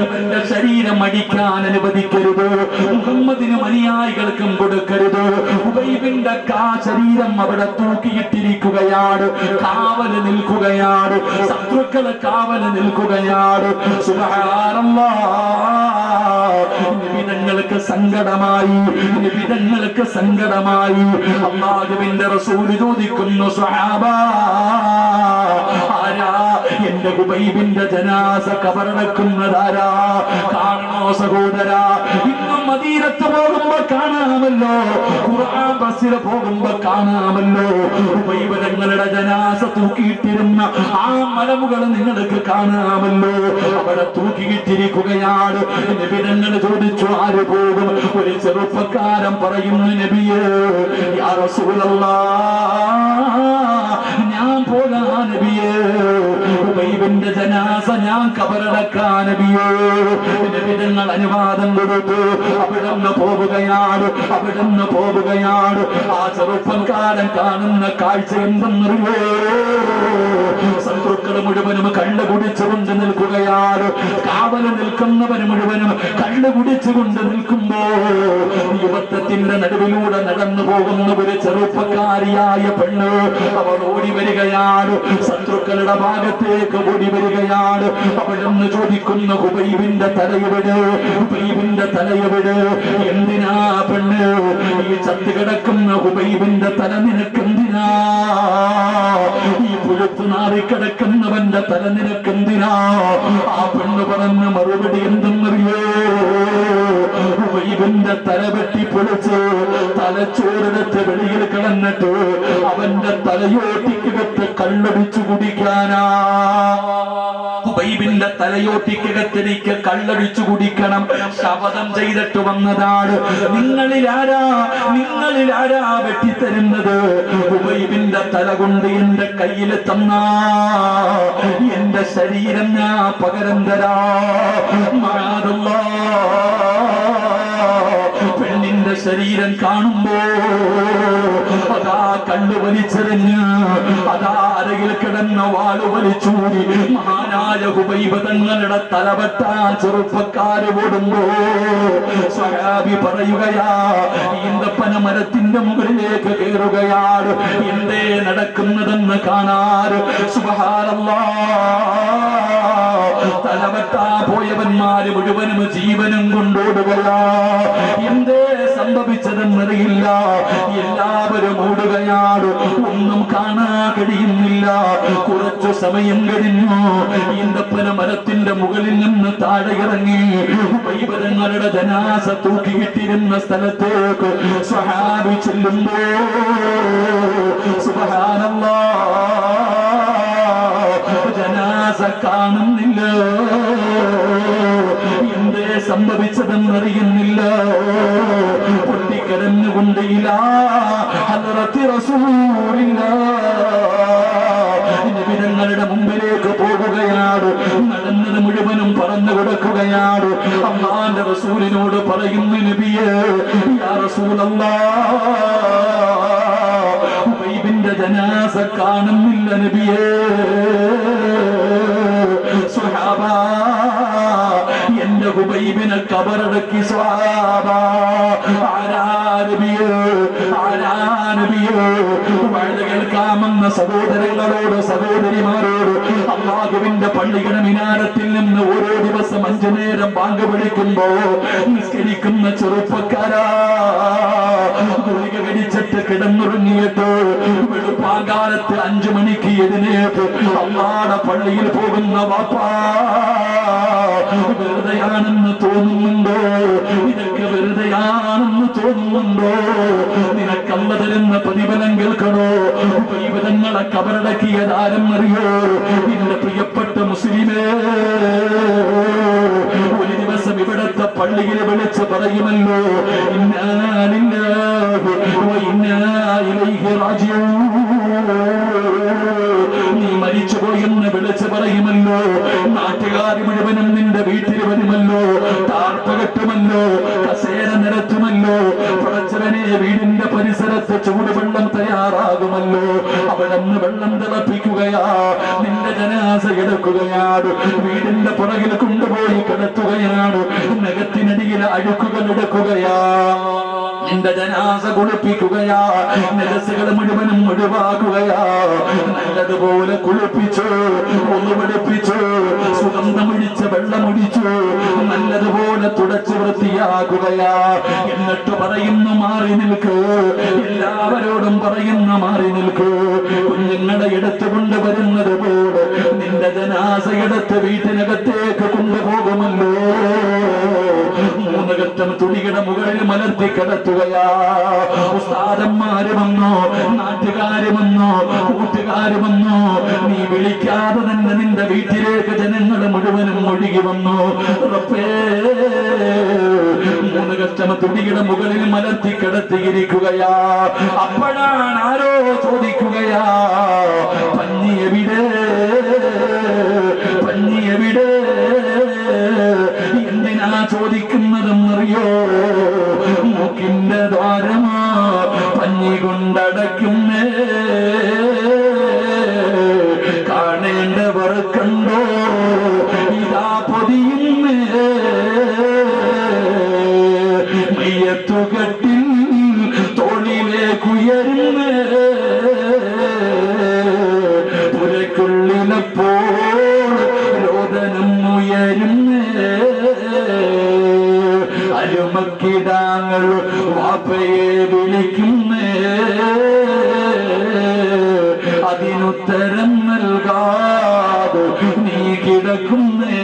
ഇവന്റെ ശരീരം അടിക്കാൻ അനുവദിക്കരുത്, മുഹമ്മദിനും അനുയായികൾക്കും കൊടുക്കരുത്. ഉബൈബിന്റെ ശരീരം അവിടെ തൂക്കിയിട്ടിരിക്കുകയാണ്, കാവല് നിൽക്കുകയാണ്, ശത്രുക്കള് കാവല് നിൽക്കുകയാണ്. സുബ്ഹാനല്ലാഹ്, നിബിതങ്ങൾക്ക് സങ്കടമായി, നിബിതങ്ങൾക്ക് സങ്കടമായി. അല്ലാഹുവിന്റെ റസൂൽ ചോദിക്കുന്നു, സ്വഹാബാ, ആരാ എന്റെ ഉബൈബിന്റെ ജനാസ കബറടക്കുന്നതാരാ? കാണണോ സഹോദരാ? ഇന്നും മദീനത്ത് പോകുമ്പോ കാണാമല്ലോ, ഖുർആൻ ബസ്സിൽ പോകുമ്പോ കാണാമല്ലോ, ഉബൈബ് തങ്ങളുടെ ജനാസ തൂക്കിയിട്ടിരുന്ന ആ മലമുകൾ നിങ്ങൾക്ക് കാണാമല്ലോ. അവിടെ തൂക്കിയിട്ടിരിക്കുകയാണ്. നബി തങ്ങൾ ചോദിച്ചു, ആര് പോകും? ഒരു ചെറുപ്പക്കാരൻ പറയുന്നു, നബിയേ, യാ റസൂലല്ലാഹ്, ഞാൻ പോകാ നബിയേ, ഉബൈബിന്റെ ജനാസ ഞാൻ കബറടക്കാൻ നബിയേ. നബി തങ്ങൾ അനുവാദം കൊടുത്തു. അവിടുന്ന് പോവുകയാണ്, അവിടുന്ന് പോവുകയാണ്. ആ ചെറുപ്പക്കാരൻ കാണുന്ന കാഴ്ച എന്തെന്നറിയോ? ശത്രുക്കൾ മുഴുവനും കള്ള് കുടിച്ചുകൊണ്ട് നിൽക്കുകയാണ്. കാവല് നിൽക്കുന്നവർ മുഴുവനും കള്ള് കുടിച്ചുകൊണ്ട് നിൽക്കുമ്പോ യുവത്വത്തിന്റെ നടുവിലൂടെ നടന്നു പോകുന്ന ഒരു ചെറുപ്പക്കാരിയായ പെണ്ണ് അവൾ ഓടി വരികയാണ്, ശത്രുക്കളുടെ ഭാഗത്തേക്ക് ഓടി വരികയാണ്. അവിടുന്ന് ചോദിക്കുന്ന, ഹുബൈബിന്റെ തലയെവിടെ? ഹുബൈബിന്റെ തലയെവിടെ? എന്തിനാ പെണ്ണ് ഈ ചത്തു കിടക്കുന്ന ഹുബൈബിന്റെ തല നിനക്കെന്തിനാ? ഈ പുഴുത്തു നാറിക്കിടക്കുന്നവന്റെ തല നിനക്കെന്തിനാ? ആ പെണ്ണ് പറഞ്ഞ മറുപടി എന്തെന്നറിയോ? ഹുബൈബിന്റെ തല വെട്ടി പൊളിച്ച് തലച്ചോറെടുത്ത് വെളിയിൽ കിടന്നിട്ട് അവന്റെ തലയോട്ടിക്കകത്ത് കള്ളടിച്ചു കുടിക്കാനാ. ഹുബൈബിന്റെ തലയോട്ടിക്കകത്തിരിക്ക് കള്ളടിച്ചു കുടിക്കണം. ശപഥം ചെയ്തിട്ട് വന്നതാണ്. നിങ്ങളിൽ ആരാ വെട്ടിത്തരുന്നത്? ഹുബൈബിന്റെ തല കൊണ്ട് എന്റെ കയ്യിൽ തന്നാ എന്റെ ശരീരം ഞാൻ പകരം തരാ. പെണ്ണിന്റെ ശരീരം കാണുമ്പോ അതാ കണ്ണു വലിച്ചെറിഞ്ഞ്, അതാ അരയിൽ കിടന്ന വാള് വലിച്ചൂടി മഹാനായ ഹുബൈബ് തങ്ങളുടെ തലവെട്ടാ ചെറുപ്പക്കാര് ഓടുമ്പോ സ്വഹാബി പറയുകയാ, ഈന്തപ്പന മരത്തിന്റെ മുകളിലേക്ക് കയറുകയാണ്. എന്തേ നടക്കുന്നതെന്ന് കാണാറ്. സുബ്ഹാനല്ലാഹ്, തലവെട്ടാ പോയവന്മാര് മുഴുവനും ജീവനും കൊണ്ടോടുകയാ. എന്തേ സംഭവിച്ചതെന്നറിയില്ല. എല്ലാവരും ഓടുകയാണ്, ഒന്നും കാണാൻ കഴിയുന്നില്ല. കുറച്ചു സമയം കഴിഞ്ഞു. ഈന്തപ്പന മരത്തിന്റെ മുകളിൽ നിന്ന് താഴെ ഇറങ്ങി ഉബൈബ് ജനാസ തൂക്കിയിട്ടിരുന്ന സ്ഥലത്തേക്ക് സ്വഹാബി ചെല്ലുമ്പോ സുബ്ഹാനല്ലാഹ്, ജനാസ കാണുന്നില്ല. എന്തേ സംഭവിച്ചതെന്നറിയുന്നില്ല. പൊട്ടിക്കരഞ്ഞുകൊണ്ട് ഇലാ ഹദ്റത്തി റസൂലില്ലാഹ്, നബി തങ്ങളുടെ മുമ്പിലേക്ക് പോകുകയാണ്. നടന്നത് മുഴുവനും പറഞ്ഞു കൊടുക്കുകയാണ്. അല്ലാഹുവിന്റെ റസൂലിനോട് പറയുന്നു, നബിയേ, യാ റസൂലല്ലാഹ്, ഉബൈബിന്റെ ജനാസ കാണുന്നില്ല നബിയേ. സ്വഹാബാ, എന്റെ ഹുബൈബിനെ കബറടക്കി. സ്വഹാബാ, ആരാ നബിയേ, ആരാ നബിയേ? വഴുത കേൾക്കാമെന്ന സഹോദരങ്ങളോട്, സഹോദരിമാരോട്, അല്ലാഹുവിന്റെ പള്ളിയുടെ മിനാരത്തിൽ നിന്ന് ഓരോ ദിവസം 5 നേരം ബാങ്ക് വിളിക്കുമ്പോ നിസ്കരിക്കുന്ന ചെറുപ്പക്കാരാ, ഗുളിക കഴിച്ചിട്ട് കിടന്നുറങ്ങിയിട്ട് വെളുപ്പാങ്കാലത്ത് 5 മണിക്ക് എഴുന്നേറ്റ് അല്ലാഹുവിന്റെ പള്ളിയിൽ പോകുന്ന വാപ്പാ, വെറുതെയാണെന്ന് തോന്നുന്നുണ്ടോ? നിനക്ക് വെറുതെയാണെന്ന് തോന്നുന്നുണ്ടോ? നിനക്കല്ല തരുന്ന പ്രതിഫലം കേൾക്കണോ? ദൈവതങ്ങളെ കബറടക്കിയതാരെന്നറിയോ? നിന്റെ പ്രിയപ്പെട്ട മുസ്ലിമേ, ഒരു ദിവസം ഇവിടത്തെ പള്ളിയിൽ വിളിച്ച് പറയുമല്ലോ, ഇന്നാ ലില്ലാഹി വ ഇന്നാ ഇലൈഹി റാജിഊൻ. നീ മരിച്ചുപോയെന്ന് വിളിച്ച് പറയുമല്ലോ. നാട്ടുകാർ മുഴുവനും നിന്റെ വീട്ടിൽ വരുമല്ലോ, താർപ്പകട്ടുമല്ലോ, കസേര നിരത്തുമല്ലോ. പടച്ചവനെ, വീടിന്റെ പരിസരം പരിസരത്ത് ചൂടുവെള്ളം തയ്യാറാകുമല്ലോ, അവിടെ നിന്ന് വെള്ളം തിളപ്പിക്കുകയാ, നിന്റെ ജനാസ എടുക്കുകയാണ്, വീടിന്റെ പുറകിൽ കൊണ്ടുപോയി കിടത്തുകയാണ്, നഖത്തിനടിയിൽ അഴുക്കുകൾ എടുക്കുകയാ, നിന്റെ ജനാസ കുളിപ്പിക്കുകയാ, നജസുകൾ മുഴുവനും ഒഴിവാക്കുകയാ, നല്ലതുപോലെ കുളിപ്പിച്ചു, ഒന്നുപിടിപ്പിച്ചു, സുഗന്ധമൊഴിച്ച വെള്ളമൊഴിച്ചു, നല്ലതുപോലെ തുടച്ചു വൃത്തിയാക്കുകയാ. എന്നിട്ട് പറയുന്നു മാറി നിൽക്ക്, എല്ലാവരോടും പറയുന്ന മാറി നിൽക്ക്. കുഞ്ഞുങ്ങളെ എടുത്തു കൊണ്ടുവരുന്നത് പോലെ നിന്റെ ജനാസ എടുത്ത് വീട്ടിനകത്തേക്ക് കൊണ്ടുപോകുമല്ലോ. 3 ഘട്ടം തുണിയുടെ മുകളിൽ മലർത്തി കിടത്തുകയാ. ഉസ്താദന്മാര് വന്നോ, നാട്ടുകാര് വന്നോ, കൂട്ടുകാര് വന്നോ, നീ വിളിക്കാതെ തന്നെ നിന്റെ വീട്ടിലേക്ക് ജനങ്ങൾ മുഴുവനും ഒഴുകി വന്നു. 3 ഘട്ടം തുണിയുടെ മുകളിൽ മലർത്തി കിടത്തിയിരിക്കുകയാ. അപ്പോഴാണ് ആരോ ചോദിക്കുകയാ, പഞ്ഞി എവിടെ, പഞ്ഞി എവിടെ? എന്തിനാ ചോദിക്കുന്നതെന്നറിയോ? മൂക്കിന്റെ ദ്വാരമാ പഞ്ഞി കൊണ്ടടയ്ക്കുന്നേ, കാണേണ്ടവർ കണ്ടോ ഇതാ പൊതിയുന്നേ, മയ്യത്തുകെട്ടിൽ തോളിലേക്കുയരുന്നേ, പുരക്കുള്ളിലപ്പോൾ രോദനം ഉയരുന്നേ, അരുമക്കിടാങ്ങൾ വാപ്പയെ വിളിക്കുന്നേ, അതിനുത്തരം നൽകാതെ നീ കിടക്കുന്നേ.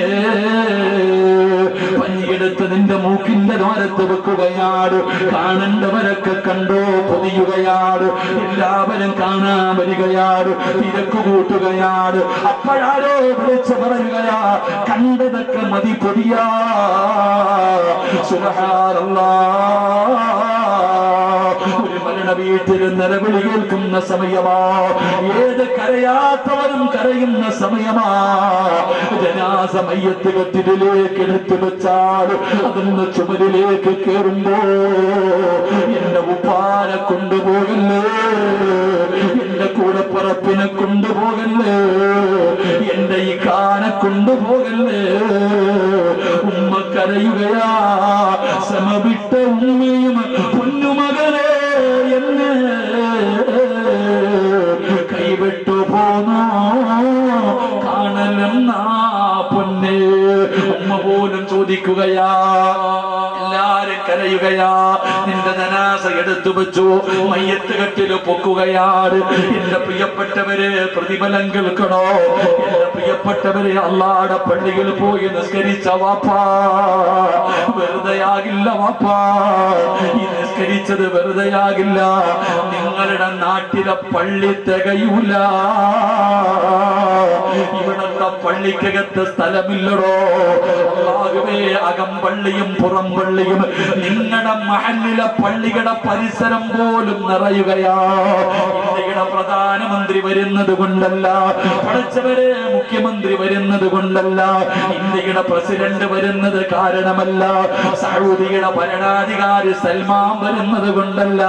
പഞ്ഞിയെടുത്ത് നിന്റെ മൂക്കിന്റെ ദ്വാരത്ത് വെക്കുകയാണ്, കാണേണ്ടവരൊക്കെ കണ്ടോ പൊതിയുകയാണ്, എല്ലാവരും കാണാൻ വരികയാണ്, തിരക്ക് കൂട്ടുകയാണ്. അപ്പോഴാരോ വിളിച്ചു പറയുകയാ, കണ്ടതൊക്കെ മതി പൊതിയാ. സുബ്ഹാനല്ലാഹ്, ഒരു മരണ വീട്ടിൽ നിലവിളി കേൾക്കുന്ന സമയമാ, ഏത് കരയാത്തവരും കരയുന്ന സമയമാ. ജനാസ മയ്യത്ത് കെട്ടിലേക്ക് എടുത്തു വെച്ചാൽ അതൊന്ന് ചുമരിലേക്ക് കയറുമ്പോ, എന്റെ ഉപ്പാനെ കൊണ്ടുപോകല്ലേ, എന്റെ കൂടപ്പറപ്പിനെ കൊണ്ടുപോകല്ലേ, എന്റെ ഈ കാനെ കൊണ്ടുപോകല്ലേ. ഉമ്മ കരയുകയാ, സമവിട്ട ഉമ്മയും പൊന്നുമകനെ എന്നെ കൈവിട്ടു പോന്നോ, കാണലെന്നാ പൊന്നെ. ഉമ്മ പോലും ചോദിക്കുകയാ, എല്ലാരും കരയുകയാ. നിന്റെ ജനാസ എടുത്തു വെച്ചു, മയ്യത്ത് കെട്ടില് പൊക്കുകയാണ്. എന്റെ പ്രിയപ്പെട്ടവരെ പ്രതിഫലം കേൾക്കണോ? എന്റെ പ്രിയപ്പെട്ടവരെ, അള്ളാടെ പള്ളിയിൽ പോയി നിസ്കരിച്ച വാപ്പാ വെറുതെയാകില്ല വാപ്പാ, ഈ നിസ്കരിച്ചത് വെറുതെയാകില്ല. നിങ്ങളുടെ നാട്ടിലെ പള്ളി തികയൂല, ഇവിടത്തെ പള്ളിക്കകത്ത് സ്ഥലമില്ലടോ. അല്ലാഹുവേ, അകം പള്ളിയും പുറം പള്ളിയും നിങ്ങളുടെ മഹല്ലിലെ പള്ളികളുടെ പരിസരം പോലും നിറയുകയാ. ഇന്ത്യയുടെ പ്രധാനമന്ത്രി വരുന്നത് കൊണ്ടല്ല, പഠിച്ചവരെ മുഖ്യമന്ത്രി വരുന്നത് കൊണ്ടല്ല, ഇന്ത്യയുടെ പ്രസിഡന്റ് വരുന്നത് കാരണമല്ല, സൗദിയുടെ ഭരണാധികാരി സൽമാൻ വരുന്നത് കൊണ്ടല്ല.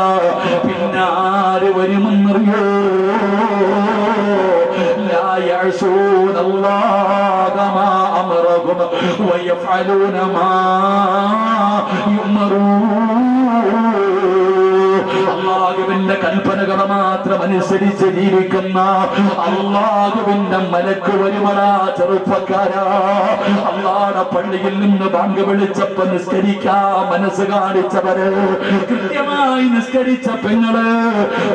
പിന്നെ ആര് വരുമെന്നറിയോ? لا يعصون الله ما أمرهم ويفعلون ما يؤمرون. അള്ളാഹുവിന്റെ കൽപ്പനകൾ മാത്രം അനുസരിച്ച് ജീവിക്കുന്ന അള്ളാഹുവിന്റെ മലക്ക് വരുമടാ ചെറുപ്പക്കാരാ. അള്ളാഹുടെ പള്ളിയിൽ നിന്ന് ബാങ്ക് വിളിച്ചപ്പോ നിസ്കരിക്കാ മനസ്സ് കാണിച്ചവര്, കൃത്യമായി നിസ്കരിച്ച പെങ്ങള്,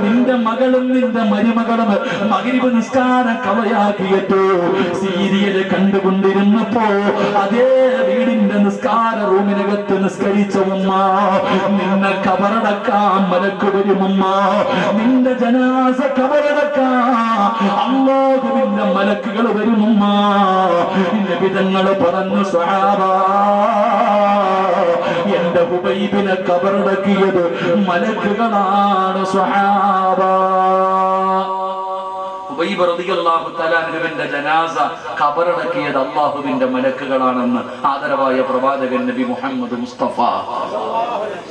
നിന്റെ മകളും നിന്റെ മരുമകളും മഗ്‌രിബ് നിസ്കാരം കളയാക്കിയിട്ട് സീരിയല് കണ്ടുകൊണ്ടിരുന്നപ്പോ അതേ വീടിന്റെ നിസ്കാര റൂമിനകത്ത് നിസ്കരിച്ച ഉമ്മ, നിന്നെ കബറടക്കാൻ മലക്ക് വരുമുമ്മ, നിന്റെ ജനാസ കബറടക്കാൻ അല്ലാഹുവിന്റെ മലക്കുകൾ വരുമുമ്മ. നബിതങ്ങൾ പറഞ്ഞു, സ്വഹാബാ, എന്റെ ഹുബൈബിനെ കബറടക്കിയത് മലക്കുകളാണ് സ്വഹാബാ. ഹുബൈബ് റളിയല്ലാഹു തആല അൻഹുവിന്റെ ജനാസ ഖബറടക്കിയത് അല്ലാഹുവിന്റെ മലക്കുകളാണെന്ന് ആദരവായ പ്രവാചകൻ നബി മുഹമ്മദ് മുസ്തഫ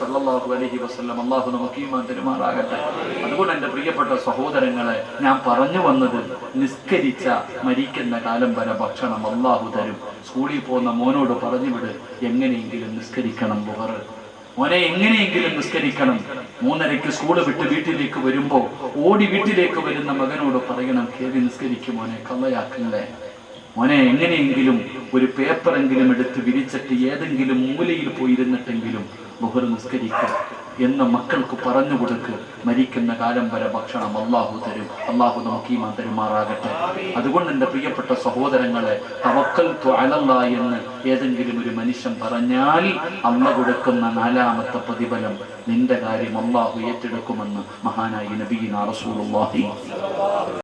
സല്ലല്ലാഹു അലൈഹി വസല്ലം. അല്ലാഹു നമുക്ക് ഈമാൻ തരുമാറാകട്ടെ. അതുകൊണ്ട് എൻ്റെ പ്രിയപ്പെട്ട സഹോദരങ്ങളെ, ഞാൻ പറഞ്ഞു വന്നത്, നിസ്കരിച്ച മരിക്കുന്ന കാലം വരെ ഭക്ഷണം അല്ലാഹു തരും. സ്കൂളിൽ പോകുന്ന മോനോട് പറഞ്ഞു വിട്, എങ്ങനെയെങ്കിലും നിസ്കരിക്കണം ളുഹർ. മോനെ എങ്ങനെയെങ്കിലും നിസ്കരിക്കണം. 3:30 സ്കൂള് വിട്ട് വീട്ടിലേക്ക് വരുമ്പോ ഓടി വീട്ടിലേക്ക് വരുന്ന മകനോട് പറയണം, കേറി നിസ്കരിക്കും മോനെ, കള്ളയാക്കല്ലേ മോനെ. എങ്ങനെയെങ്കിലും ഒരു പേപ്പറെങ്കിലും എടുത്ത് വിരിച്ചിട്ട് ഏതെങ്കിലും മൂലയിൽ പോയിരുന്നിട്ടെങ്കിലും ളുഹർ നിസ്കരിക്കുക എന്ന് മക്കൾക്ക് പറഞ്ഞു കൊടുക്ക്. മരിക്കുന്ന കാലം വരെ ഭക്ഷണം അല്ലാഹു തരും. അല്ലാഹു നമുക്ക് ഈമാൻ തരുമാറാകട്ടെ. അതുകൊണ്ട് എൻ്റെ പ്രിയപ്പെട്ട സഹോദരങ്ങളെ, തവക്കൽതു അലല്ലാഹ് എന്ന് ഏതെങ്കിലും ഒരു മനുഷ്യൻ പറഞ്ഞാൽ അല്ലാഹു കൊടുക്കുന്ന 4ാമത്തെ പ്രതിഫലം, നിന്റെ കാര്യം അല്ലാഹു ഏറ്റെടുക്കുമെന്ന് മഹാനായ നബിയിന റസൂലുള്ളാഹി